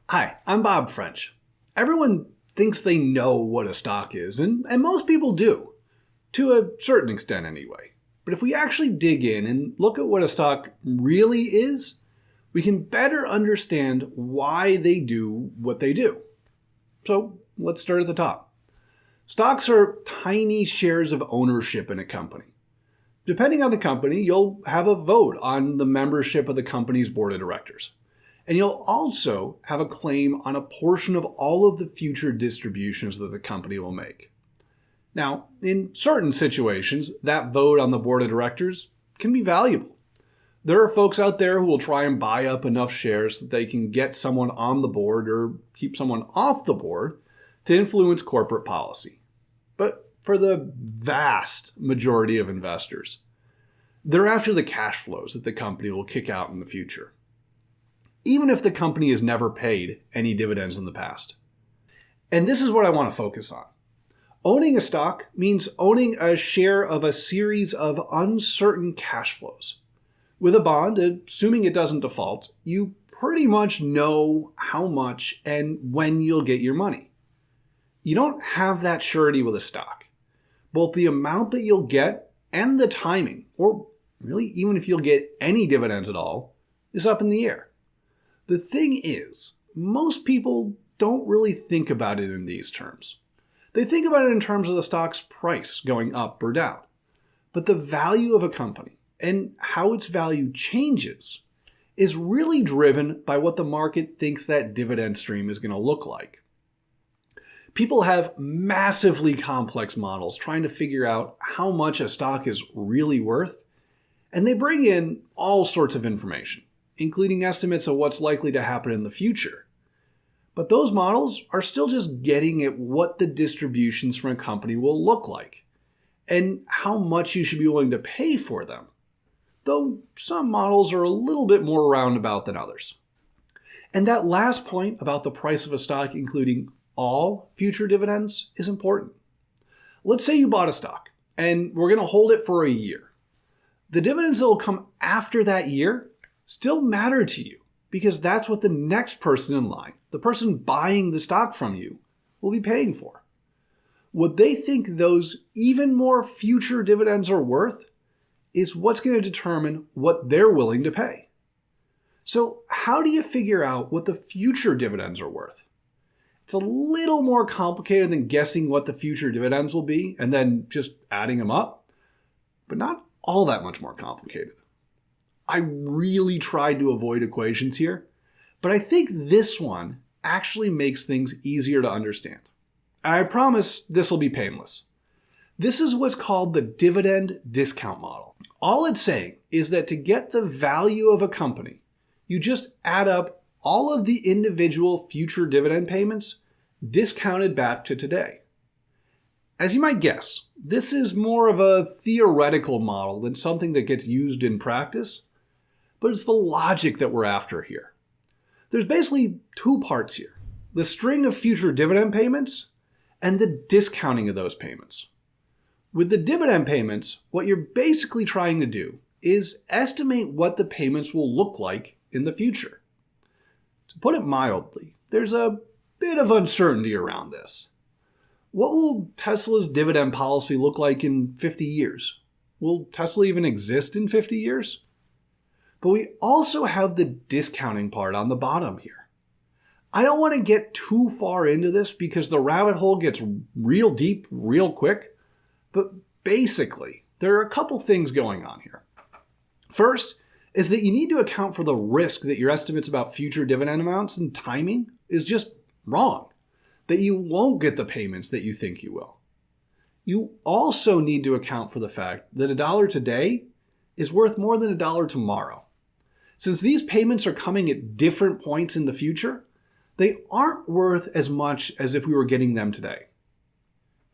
Hi, I'm Bob French. Everyone thinks they know what a stock is, and most people do, to a certain extent anyway. But if we actually dig in and look at what a stock really is, we can better understand why they do what they do. So let's start at the top. Stocks are tiny shares of ownership in a company. Depending on the company, you'll have a vote on the membership of the company's board of directors. And you'll also have a claim on a portion of all of the future distributions that the company will make. Now, in certain situations, that vote on the board of directors can be valuable. There are folks out there who will try and buy up enough shares that they can get someone on the board or keep someone off the board to influence corporate policy. But for the vast majority of investors, they're after the cash flows that the company will kick out in the future, even if the company has never paid any dividends in the past. And this is what I want to focus on. Owning a stock means owning a share of a series of uncertain cash flows. With a bond, assuming it doesn't default, you pretty much know how much and when you'll get your money. You don't have that surety with a stock. Both the amount that you'll get and the timing, or really even if you'll get any dividends at all, is up in the air. The thing is, most people don't really think about it in these terms. They think about it in terms of the stock's price going up or down. But the value of a company and how its value changes is really driven by what the market thinks that dividend stream is going to look like. People have massively complex models trying to figure out how much a stock is really worth, and they bring in all sorts of information, including estimates of what's likely to happen in the future. But those models are still just getting at what the distributions from a company will look like and how much you should be willing to pay for them, though some models are a little bit more roundabout than others. And that last point about the price of a stock including all future dividends is important. Let's say you bought a stock and we're going to hold it for a year. The dividends that will come after that year still matter to you because that's what the next person in line, the person buying the stock from you, will be paying for. What they think those even more future dividends are worth is what's going to determine what they're willing to pay. So how do you figure out what the future dividends are worth? It's a little more complicated than guessing what the future dividends will be and then just adding them up, but not all that much more complicated. I really tried to avoid equations here, but I think this one actually makes things easier to understand. And I promise this will be painless. This is what's called the dividend discount model. All it's saying is that to get the value of a company, you just add up all of the individual future dividend payments discounted back to today. As you might guess, this is more of a theoretical model than something that gets used in practice, but it's the logic that we're after here. There's basically two parts here: the string of future dividend payments and the discounting of those payments. With the dividend payments, what you're basically trying to do is estimate what the payments will look like in the future. To put it mildly, there's a bit of uncertainty around this. What will Tesla's dividend policy look like in 50 years? Will Tesla even exist in 50 years? But we also have the discounting part on the bottom here. I don't want to get too far into this because the rabbit hole gets real deep real quick, but basically, there are a couple things going on here. First is that you need to account for the risk that your estimates about future dividend amounts and timing is just wrong, that you won't get the payments that you think you will. You also need to account for the fact that $1 today is worth more than $1 tomorrow. Since these payments are coming at different points in the future, they aren't worth as much as if we were getting them today.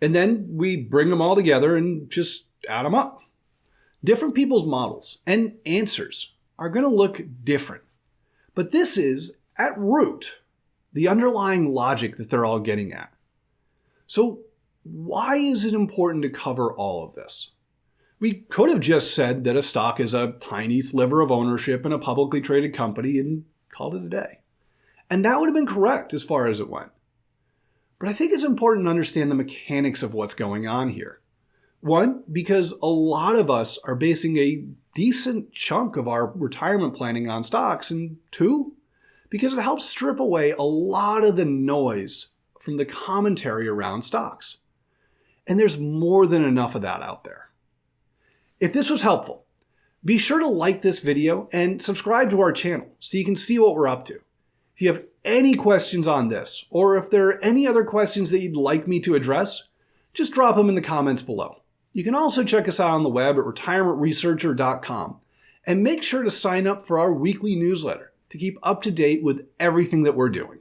And then we bring them all together and just add them up. Different people's models and answers are going to look different. But this is, at root, the underlying logic that they're all getting at. So why is it important to cover all of this? We could have just said that a stock is a tiny sliver of ownership in a publicly traded company and called it a day. And that would have been correct as far as it went. But I think it's important to understand the mechanics of what's going on here. One, because a lot of us are basing a decent chunk of our retirement planning on stocks. And two, because it helps strip away a lot of the noise from the commentary around stocks. And there's more than enough of that out there. If this was helpful, be sure to like this video and subscribe to our channel so you can see what we're up to. If you have any questions on this, or if there are any other questions that you'd like me to address, just drop them in the comments below. You can also check us out on the web at retirementresearcher.com and make sure to sign up for our weekly newsletter to keep up to date with everything that we're doing.